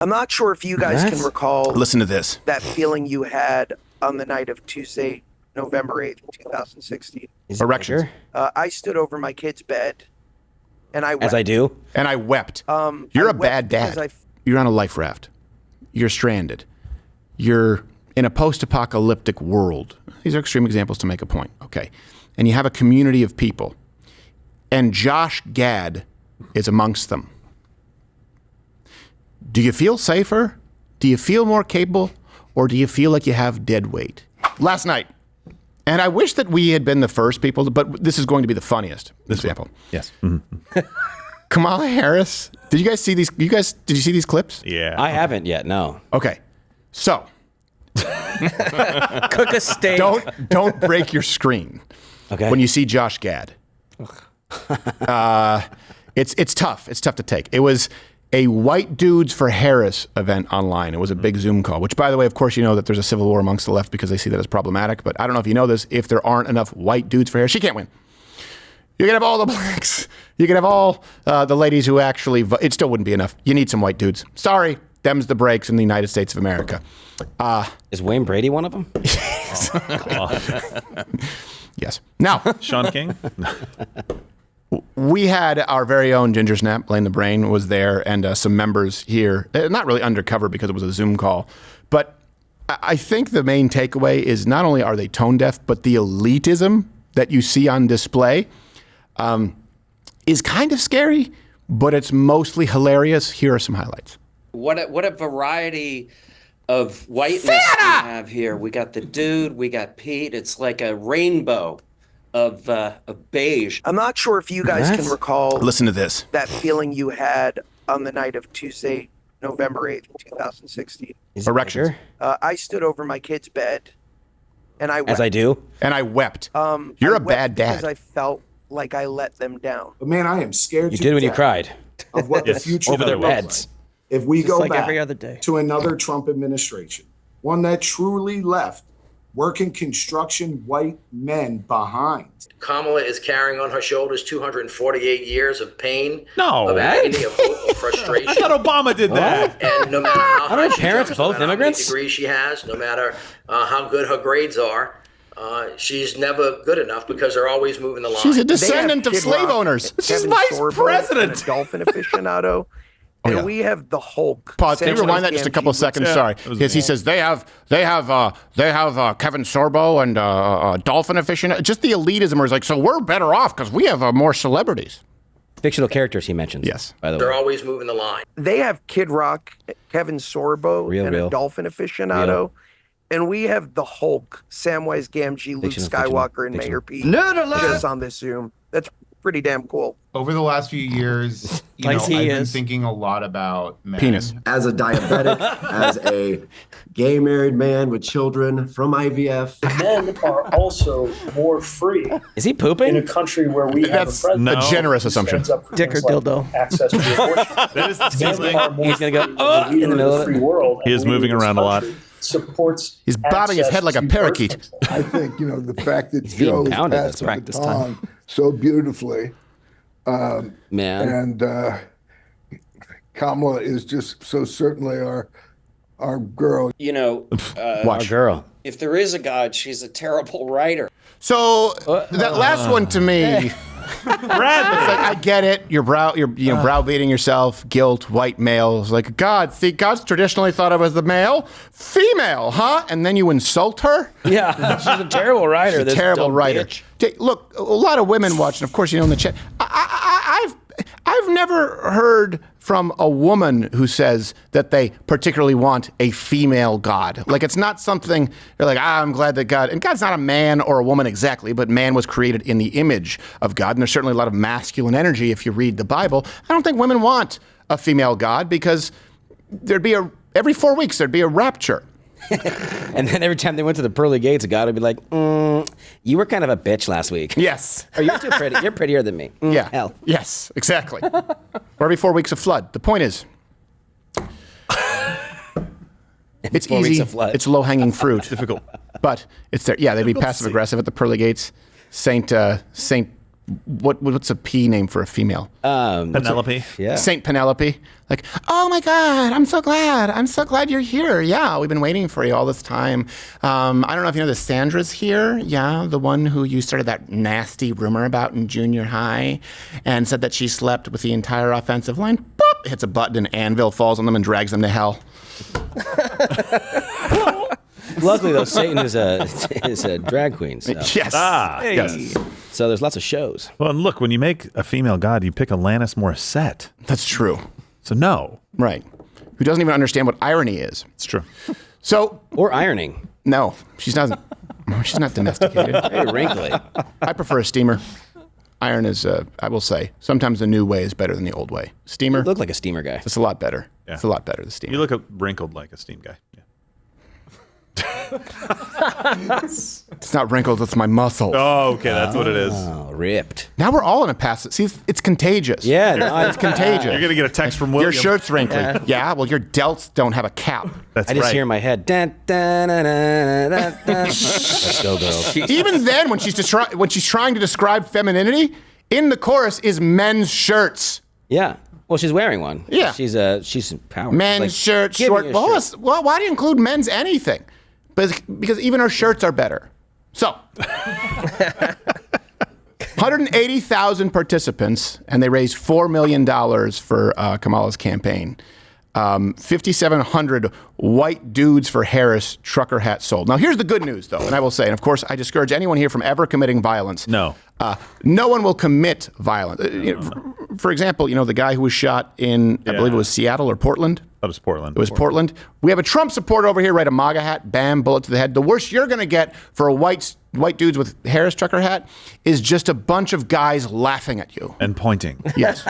I'm not sure if you guys can recall. Listen to this. That feeling you had on the night of Tuesday, November 8th, 2016. Erections. I stood over my kid's bed, and I wept. As I do. And I wept. You're a bad dad. You're on a life raft. You're stranded. You're in a post-apocalyptic world. These are extreme examples to make a point, okay? And you have a community of people, and Josh Gad is amongst them. Do you feel safer? Do you feel more capable? Or do you feel like you have dead weight? Last night, and I wish that we had been the first people, but this is going to be the funniest example. Yes. Kamala Harris. Did you guys see these? Did you see these clips? Yeah. I haven't yet, no. Okay. So. Cook a steak. Don't break your screen. Okay. When you see Josh Gad. It's tough. It's tough to take. It was a White Dudes for Harris event online. It was a big Zoom call, which, by the way, of course, you know that there's a civil war amongst the left because they see that as problematic. But I don't know if you know this. If there aren't enough white dudes for Harris, she can't win. You can have all the blacks. You can have all the ladies who actually vote. It still wouldn't be enough. You need some white dudes. Sorry. Them's the breaks in the United States of America. Is Wayne Brady one of them? Yes. Now. Sean King? We had our very own Ginger Snap, Blaine the Brain, was there, and some members here. Not really undercover because it was a Zoom call. But I think the main takeaway is not only are they tone deaf, but the elitism that you see on display is kind of scary, but it's mostly hilarious. Here are some highlights. What a variety of whiteness we have here. We got the dude, we got Pete. It's like a rainbow of beige. I'm not sure if you guys can recall. Listen to this. That feeling you had on the night of Tuesday, November 8th, 2016. Erections. I stood over my kid's bed, and I wept. As I do. And I wept. You're a bad dad. Because I felt like I let them down. But man, I am scared. You did when you cried. Of what the future over their looks beds. like. If we go like back every other day. to another Trump administration, one that truly left working construction white men behind. Kamala is carrying on her shoulders 248 years of pain, No. of agony, of hope, of frustration. I thought Obama did that. And no matter how high Aren't she parents jumps, no both matter how many immigrants? degrees she has, no matter how good her grades are, she's never good enough because they're always moving the line. She's a descendant of slave owners. She's vice president. A dolphin aficionado. And yeah. we have the Hulk. Pause. Can you rewind that just a couple of seconds? Sorry. Because he says they have Kevin Sorbo and dolphin aficionado. Just the elitism where it's like, so we're better off because we have more celebrities. Fictional characters he mentions. Yes. By the They're way. always moving the line. They have Kid Rock, Kevin Sorbo, a dolphin aficionado. And we have the Hulk, Samwise Gamgee, Luke Skywalker, and Mayor Pete. Just on this Zoom. That's pretty damn cool. Over the last few years, I've been thinking a lot about men. Penis. As a diabetic, as a gay married man with children from IVF. Men are also more free. Is he pooping? In a country where we have a president a generous assumption. Dick or dildo. Access to abortion. That is the He's going to go in the middle of free it. world. He is moving around a lot. Supports. He's bobbing his head like a parakeet. I think, the fact that being Joe pounded, passed that's practice the baton so beautifully. Man. And Kamala is just so certainly our girl. Watch. Our girl. If there is a God, she's a terrible writer. So that last one to me, Bradley. I get it. You're browbeating yourself, guilt, white males. Like God's traditionally thought of as the male, female, huh? And then you insult her. Yeah, she's a terrible writer. She's a terrible writer. Look, a lot of women watching. Of course, in the chat. I've never heard from a woman who says that they particularly want a female God. Like, it's not something they're like, I'm glad that God, and God's not a man or a woman exactly, but man was created in the image of God. And there's certainly a lot of masculine energy if you read the Bible. I don't think women want a female God because every 4 weeks there'd be a rapture. And then every time they went to the pearly gates, God would be like, you were kind of a bitch last week. Yes. Or you're too pretty. You're prettier than me. Yeah. Hell. Yes, exactly. Or every 4 weeks of flood. The point is, it's 4 weeks easy. of flood. It's low-hanging fruit. Difficult. But it's there. Yeah, they'd be passive-aggressive at the pearly gates. Saint what's a P name for a female? Penelope. Yeah. Saint Penelope. Like, oh my God, I'm so glad you're here. Yeah, we've been waiting for you all this time. I don't know if you know this, Sandra's here. Yeah, the one who you started that nasty rumor about in junior high and said that she slept with the entire offensive line. Boop, hits a button, an anvil falls on them and drags them to hell. Luckily, though, Satan is a drag queen. So. Yes. Yes. So there's lots of shows. Well, and look, when you make a female god, you pick Alanis Morissette. That's true. So no. Right. Who doesn't even understand what irony is. It's true. So. Or ironing. No, she's not. She's not domesticated. Very wrinkly. I prefer a steamer. Iron is, I will say, sometimes the new way is better than the old way. Steamer. You look like a steamer guy. It's a lot better. Yeah. It's a lot better, the steamer. You look wrinkled like a steam guy. Yeah. It's not wrinkles, it's my muscle. Oh, okay, that's what it is. Oh, ripped. Now we're all in a pass. See, it's contagious. Yeah, no, it's contagious. You're gonna get a text from William. Your shirt's wrinkly. Yeah, well, your delts don't have a cap. That's I just right. hear in my head. Dun, dun, dun, dun, dun, dun. Let's go, girls. Even then, when she's trying to describe femininity, in the chorus is men's shirts. Yeah. Well, she's wearing one. Yeah. She's powerful. Men's Like, shirts, give short. me a Well, shirt. why do you include men's anything? Because even our shirts are better. So, 180,000 participants, and they raised $4 million for Kamala's campaign. 5,700 white dudes for Harris trucker hats sold. Now, here's the good news, though, and I will say, and of course, I discourage anyone here from ever committing violence. No. No one will commit violence. For example, the guy who was shot in, I believe it was Seattle or Portland. That was Portland. It was Portland. We have a Trump supporter over here, right? A MAGA hat, bam, bullet to the head. The worst you're going to get for a white dudes with Harris trucker hat is just a bunch of guys laughing at you. And pointing. Yes.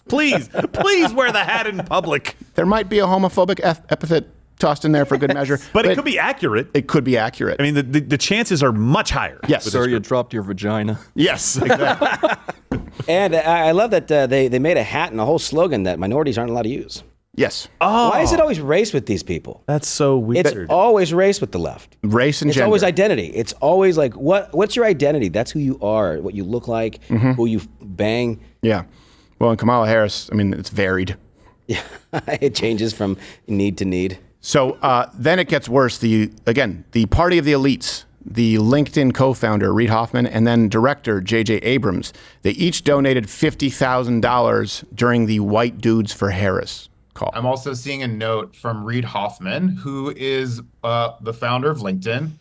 Please wear the hat in public. There might be a homophobic epithet tossed in there for good measure. But it could be accurate. It could be accurate. I mean, the chances are much higher. Yes. Sir, you dropped your vagina. Yes, exactly. And I love that they made a hat and a whole slogan that minorities aren't allowed to use. Yes. Oh. Why is it always race with these people? That's so weird. It's always race with the left. Race and It's gender. always identity. It's always like, what's your identity? That's who you are, what you look like, who you bang. Yeah. Well, in Kamala Harris, I mean, it's varied. Yeah, it changes from need to need. So then it gets worse. The party of the elites, the LinkedIn co-founder, Reid Hoffman, and then director, J.J. Abrams, they each donated $50,000 during the White Dudes for Harris call. I'm also seeing a note from Reid Hoffman, who is the founder of LinkedIn.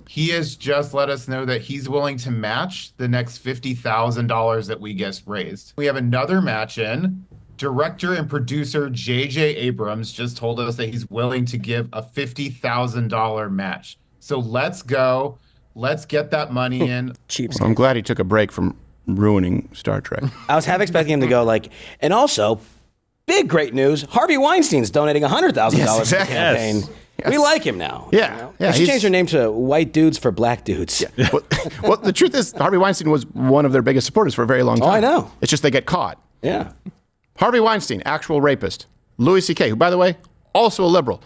He has just let us know that he's willing to match the next $50,000 that we get raised. We have another match in. Director and producer J.J. Abrams just told us that he's willing to give a $50,000 match. So let's go. Let's get that money in. Cheap. Well, I'm glad he took a break from ruining Star Trek. I was half expecting him to go like, and also, big great news, Harvey Weinstein's donating $100,000 Yes, for the exactly. campaign. Yes. We like him now. Yeah. Yeah, He should change their name to White Dudes for Black Dudes. Yeah. Well, the truth is, Harvey Weinstein was one of their biggest supporters for a very long time. Oh, I know. It's just they get caught. Yeah. Harvey Weinstein, actual rapist. Louis C.K., who, by the way, also a liberal.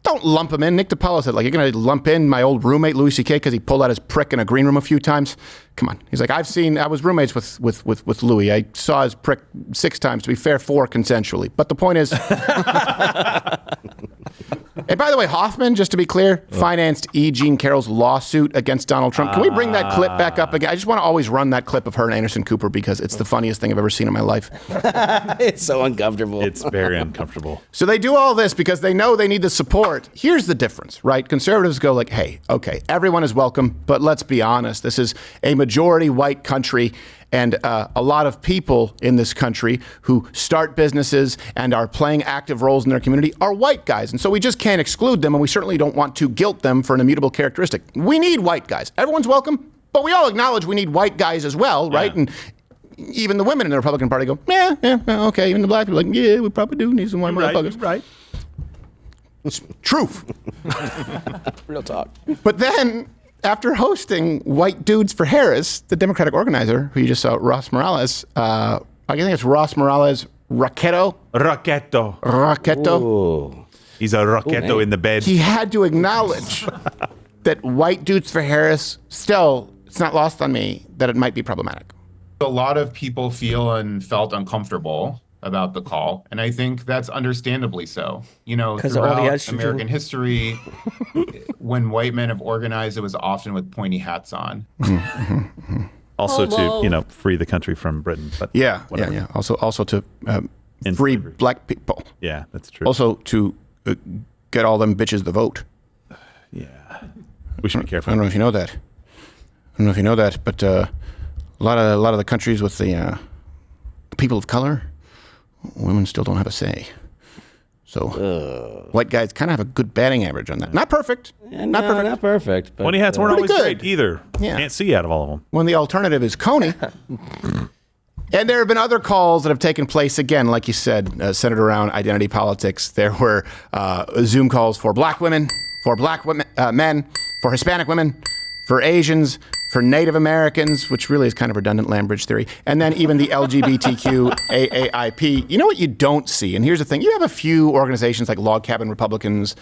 Don't lump him in. Nick DiPaolo said, like, you're going to lump in my old roommate, Louis C.K., because he pulled out his prick in a green room a few times? Come on. He's like, I was roommates with Louis. I saw his prick 6 times, to be fair, 4 consensually. But the point is... And by the way, Hoffman, just to be clear, financed E. Jean Carroll's lawsuit against Donald Trump. Can we bring that clip back up again? I just want to always run that clip of her and Anderson Cooper because it's the funniest thing I've ever seen in my life. It's so uncomfortable. It's very uncomfortable. So they do all this because they know they need the support. Here's the difference, right? Conservatives go like, hey, okay, everyone is welcome, but let's be honest. This is a majority white country. And a lot of people in this country who start businesses and are playing active roles in their community are white guys. And so we just can't exclude them, and we certainly don't want to guilt them for an immutable characteristic. We need white guys. Everyone's welcome, but we all acknowledge we need white guys as well, right? And even the women in the Republican Party go, yeah, okay. Even the black people are like, yeah, we probably do need some white motherfuckers. Right. It's truth. Real talk. But then... after hosting White Dudes for Harris, the Democratic organizer, who you just saw, Ross Morales, I think it's Ross Morales Raquetto. Ooh. He's a Raquetto in the bed. He had to acknowledge that White Dudes for Harris still it's not lost on me that it might be problematic. A lot of people feel and felt uncomfortable about the call, and I think that's understandably so. You know, throughout American history, when white men have organized, it was often with pointy hats on. Also to, free the country from Britain. But yeah. Also to free black people. Yeah, that's true. Also to get all them bitches to vote. Yeah. We should be careful. I don't know if you know that. But a lot of the countries with the people of color, women still don't have a say. So white guys kind of have a good batting average on that. Not perfect. Not perfect. But, Pointy hats weren't always good. great either. Yeah. Can't see out of all of them. When the alternative is Coney. And there have been other calls that have taken place, again, like you said, centered around identity politics. There were Zoom calls for black women, men, for Hispanic women, for Asians, for Native Americans, which really is kind of redundant Lambridge theory, and then even the LGBTQ AAIP. You know what you don't see? And here's the thing. You have a few organizations like Log Cabin Republicans,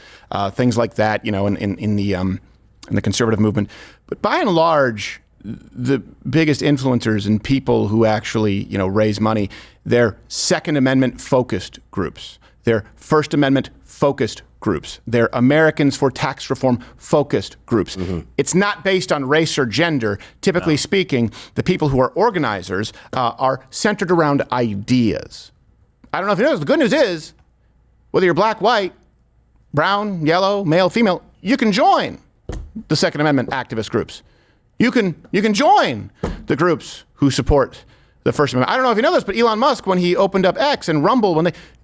things like that, in the conservative movement. But by and large, the biggest influencers and people who actually, raise money, they're Second Amendment focused groups. They're First Amendment focused groups. They're Americans for Tax Reform focused groups. Mm-hmm. It's not based on race or gender. Typically speaking, the people who are organizers are centered around ideas. I don't know if you know this. The good news is, whether you're black, white, brown, yellow, male, female, you can join the Second Amendment activist groups. You can join the groups who support the First Amendment. I don't know if you know this, but Elon Musk, when he opened up X and Rumble,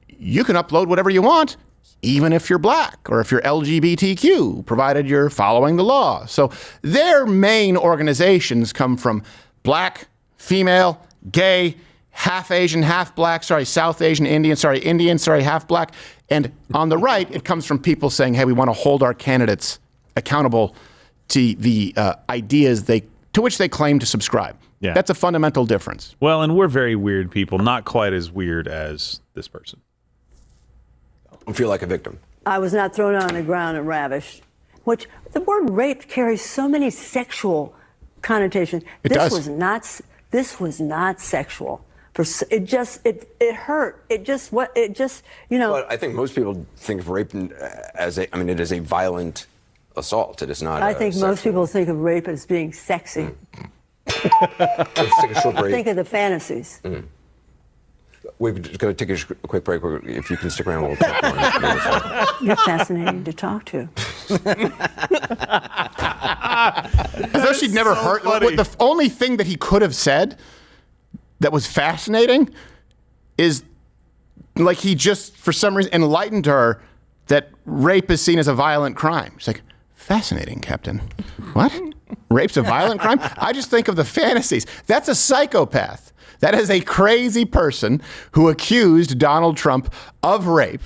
you can upload whatever you want, even if you're black or if you're LGBTQ, provided you're following the law. So their main organizations come from black, female, gay, half Asian, half black, South Asian, Indian, half black. And on the right, it comes from people saying, hey, we want to hold our candidates accountable to the ideas to which they claim to subscribe. Yeah. That's a fundamental difference. Well, and we're very weird people, not quite as weird as this person. I feel like a victim. I was not thrown on the ground and ravished, which the word rape carries so many sexual connotations. This was not sexual. It hurt. But I think most people think of rape as it is a violent assault. It is not. I think most people think of rape as being sexy. Let's take a short break. Think of the fantasies. We're just going to take a quick break. If you can stick around, we'll talk more. You're fascinating to talk to. As though she'd never heard. The only thing that he could have said that was fascinating is like he just, for some reason, enlightened her that rape is seen as a violent crime. She's like, fascinating, Captain. What? Rape's a violent crime? I just think of the fantasies. That's a psychopath. That is a crazy person who accused Donald Trump of rape.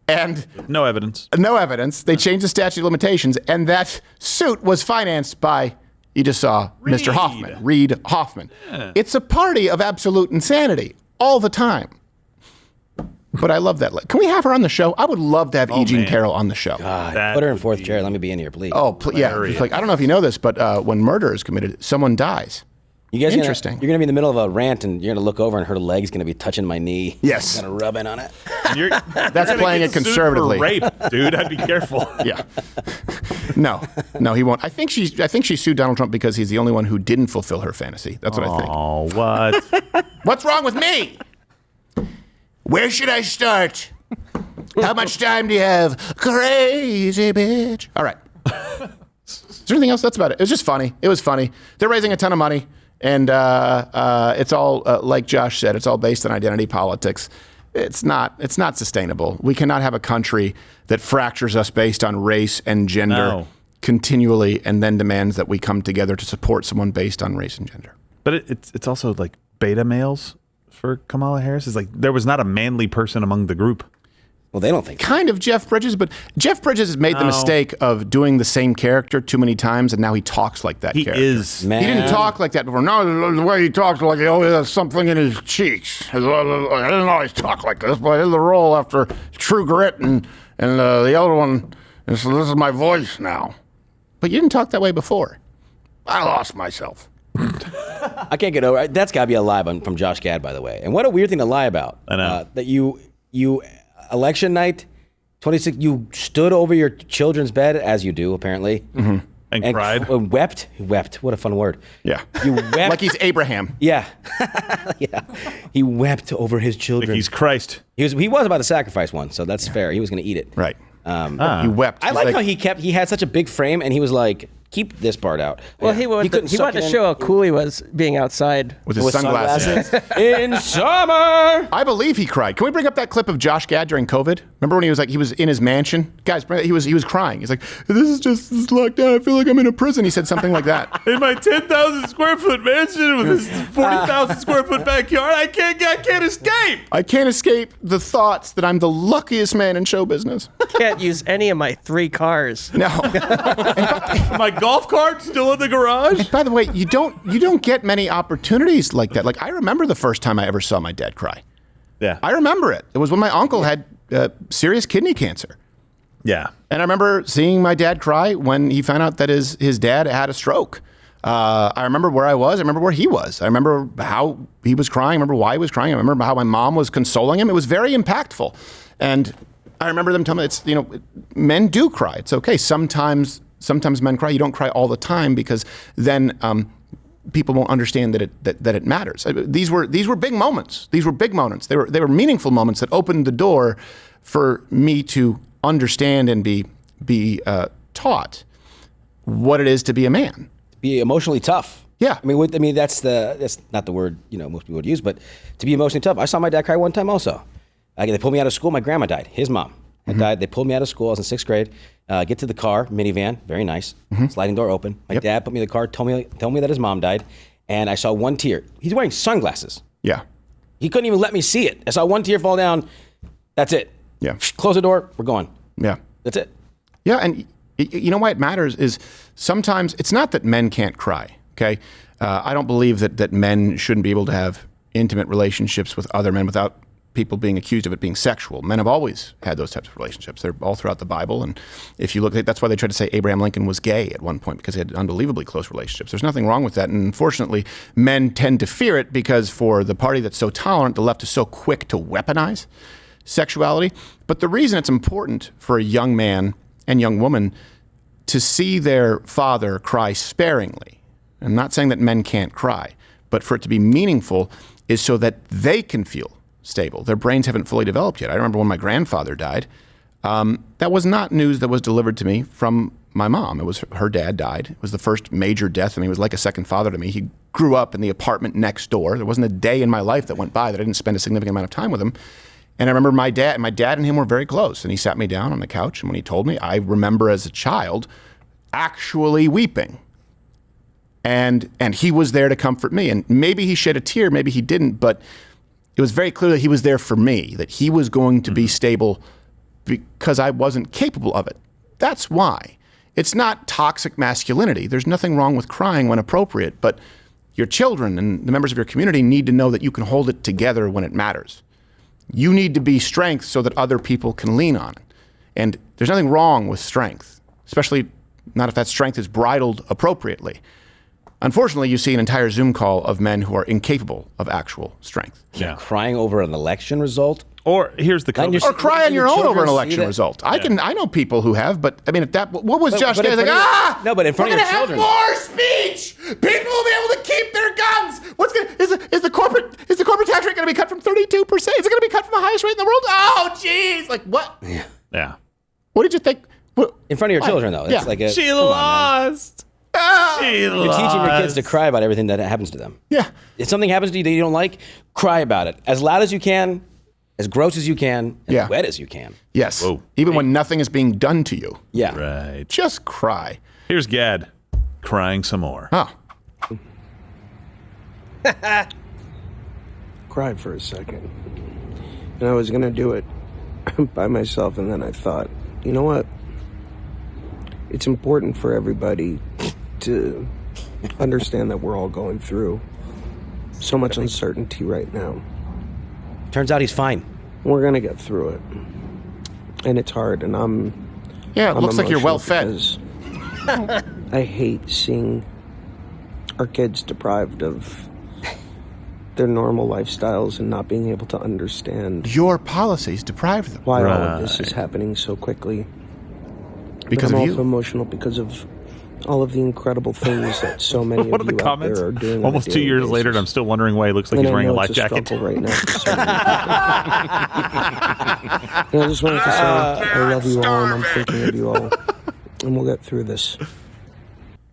And no evidence. No evidence. They changed the statute of limitations. And that suit was financed by, you just saw, Mr. Hoffman, Reid Hoffman. Yeah. It's a party of absolute insanity all the time. But I love that. Can we have her on the show? I would love to have E. Jean Carroll on the show. God, put her in fourth chair. Let me be in here, please. Oh, yeah. Like, I don't know if you know this, but when murder is committed, someone dies. You guys Interesting. You're going to be in the middle of a rant, and you're going to look over, and her leg's going to be touching my knee. Yes. Going to rub in on it. That's playing it conservatively. For rape, dude. I'd be careful. Yeah. No, he won't. I think she sued Donald Trump because he's the only one who didn't fulfill her fantasy. That's what I think. Oh, what? What's wrong with me? Where should I start? How much time do you have? Crazy bitch. All right. Is there anything else? That's about it. It was just funny. It was funny. They're raising a ton of money. And it's all, like Josh said, it's all based on identity politics. It's not sustainable. We cannot have a country that fractures us based on race and gender continually and then demands that we come together to support someone based on race and gender. But it's also like beta males for Kamala Harris. It's like there was not a manly person among the group. Well, they don't think kind of Jeff Bridges, but Jeff Bridges has made the mistake of doing the same character too many times, and now he talks like that character. Man. He didn't talk like that before. No, the way he talks, like he always has something in his cheeks. I didn't always talk like this, but I did the role after True Grit, and the other one, this is my voice now. But you didn't talk that way before. I lost myself. I can't get over it. That's got to be a lie from Josh Gad, by the way. And what a weird thing to lie about. I know. That you election night, 26, you stood over your children's bed, as you do, apparently. Mm-hmm. And cried. Wept. Wept. What a fun word. Yeah. You wept. Like he's Abraham. Yeah. Yeah. He wept over his children. Like he's Christ. He was about to sacrifice one, so that's fair. He was going to eat it. Right. He wept. I like how he had such a big frame, and he was like, keep this part out. Well, he wanted to show how cool he was being outside. With his sunglasses. In summer. I believe he cried. Can we bring up that clip of Josh Gad during COVID? Remember when he was in his mansion? Guys, he was crying. He's like, this is lockdown. I feel like I'm in a prison. He said something like that. In my 10,000 square foot mansion with this 40,000 square foot backyard, I can't escape. I can't escape the thoughts that I'm the luckiest man in show business. Can't use any of my 3 cars. No. My golf cart still in the garage. And by the way, you don't get many opportunities like that. Like, I remember the first time I ever saw my dad cry. Yeah. I remember it. It was when my uncle had serious kidney cancer. Yeah. And I remember seeing my dad cry when he found out that his dad had a stroke. I remember where I was. I remember where he was. I remember how he was crying. I remember why he was crying. I remember how my mom was consoling him. It was very impactful. And I remember them telling me, men do cry. It's okay. Sometimes men cry. You don't cry all the time because then people won't understand that it matters. These were big moments. These were big moments. They were meaningful moments that opened the door for me to understand and be taught what it is to be a man. Be emotionally tough. Yeah. I mean, that's not the word most people would use, but to be emotionally tough. I saw my dad cry one time also. They pulled me out of school. My grandma died. His mom had died. They pulled me out of school. I was in 6th grade. Get to the car, minivan, very nice. Sliding door open. My dad put me in the car, told me that his mom died, and I saw one tear. He's wearing sunglasses. Yeah. He couldn't even let me see it. I saw one tear fall down. That's it. Yeah. Close the door. We're going. Yeah. That's it. Yeah, and you know why it matters is sometimes it's not that men can't cry, okay? I don't believe that men shouldn't be able to have intimate relationships with other men without people being accused of it being sexual. Men have always had those types of relationships. They're all throughout the Bible. And if you look at that's why they tried to say Abraham Lincoln was gay at one point, because he had unbelievably close relationships. There's nothing wrong with that. And unfortunately, men tend to fear it because for the party that's so tolerant, the left is so quick to weaponize sexuality. But the reason it's important for a young man and young woman to see their father cry sparingly, I'm not saying that men can't cry, but for it to be meaningful is so that they can feel stable. Their brains haven't fully developed yet. I remember when my grandfather died, that was not news that was delivered to me from my mom. It was her dad died. It was the first major death. I mean, he was like a second father to me. He grew up in the apartment next door. There wasn't a day in my life that went by that I didn't spend a significant amount of time with him. And I remember my dad and him were very close. And he sat me down on the couch. And when he told me, I remember as a child actually weeping. And he was there to comfort me. And maybe he shed a tear, maybe he didn't, but it was very clear that he was there for me, that he was going to be stable because I wasn't capable of it. That's why. It's not toxic masculinity. There's nothing wrong with crying when appropriate, but your children and the members of your community need to know that you can hold it together when it matters. You need to be strength so that other people can lean on it. And there's nothing wrong with strength, especially not if that strength is bridled appropriately. Unfortunately, you see an entire Zoom call of men who are incapable of actual strength. Yeah. Crying over an election result? Or here's the COVID. Or cry on your own over an election result. I know people who have, but I mean, what was Josh Gay like? No, but in front of your children. We're gonna have more speech. People will be able to keep their guns. Is the corporate tax rate going to be cut from 32%? Is it going to be cut from the highest rate in the world? Oh, geez, like what? Yeah. What did you think? In front of your children, though. It's like she lost. You're teaching your kids to cry about everything that happens to them. Yeah. If something happens to you that you don't like, cry about it. As loud as you can, as gross as you can, as wet as you can. Yes. Whoa. Even when nothing is being done to you. Yeah. Right. Just cry. Here's Gad crying some more. Oh. Cried for a second. And I was going to do it by myself, and then I thought, you know what? It's important for everybody to understand that we're all going through so much uncertainty right now. Turns out he's fine. We're going to get through it. And it's hard, and I'm looks like you're well fed. I hate seeing our kids deprived of their normal lifestyles and not being able to understand your policies deprive them. Why all of this is happening so quickly. Because but I'm of also you. emotional because of all of the incredible things that so many What of are you the out comments? there are doing. Almost 2 years later, and I'm still wondering why he looks like And he's I wearing a know life it's a jacket. struggle right now for so many people. And I just wanted to say I love you all, and I'm thinking of you all, and we'll get through this.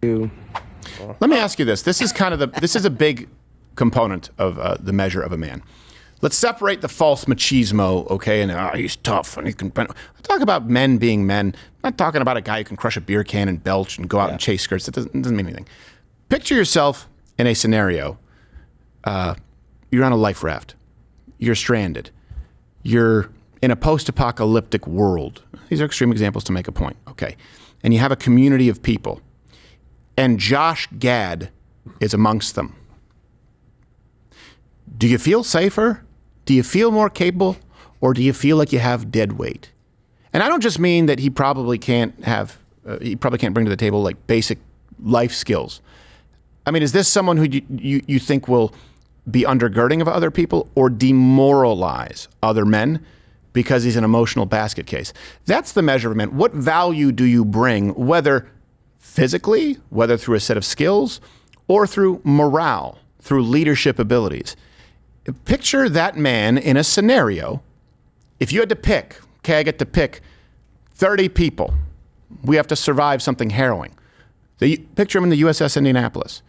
Let me ask you this. This is a big component of the measure of a man. Let's separate the false machismo, okay? And he's tough and he can. Talk about men being men. I'm not talking about a guy who can crush a beer can and belch and go out and chase skirts. It doesn't mean anything. Picture yourself in a scenario. You're on a life raft. You're stranded. You're in a post-apocalyptic world. These are extreme examples to make a point, okay? And you have a community of people. And Josh Gad is amongst them. Do you feel safer? Do you feel more capable? Or do you feel like you have dead weight? And I don't just mean that he probably can't bring to the table like basic life skills. I mean, is this someone who you think will be undergirding of other people or demoralize other men because he's an emotional basket case? That's the measure of a man. What value do you bring, whether physically, whether through a set of skills, or through morale, through leadership abilities? Picture that man in a scenario. If you had to pick, okay, I get to pick 30 people. We have to survive something harrowing. Picture him in the USS Indianapolis.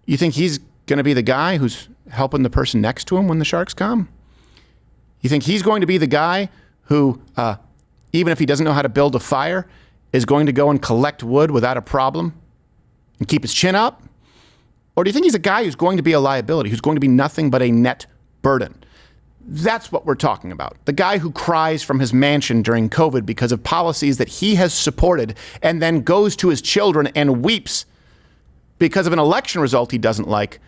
You think he's going to be the guy who's helping the person next to him when the sharks come? You think he's going to be the guy who, even if he doesn't know how to build a fire, is going to go and collect wood without a problem and keep his chin up? Or do you think he's a guy who's going to be a liability, who's going to be nothing but a net burden? That's what we're talking about. The guy who cries from his mansion during COVID because of policies that he has supported and then goes to his children and weeps because of an election result he doesn't like.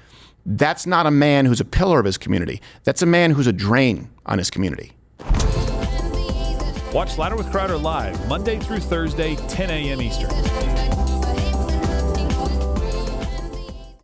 That's not a man who's a pillar of his community. That's a man who's a drain on his community. Watch Louder with Crowder live Monday through Thursday, 10 a.m. Eastern.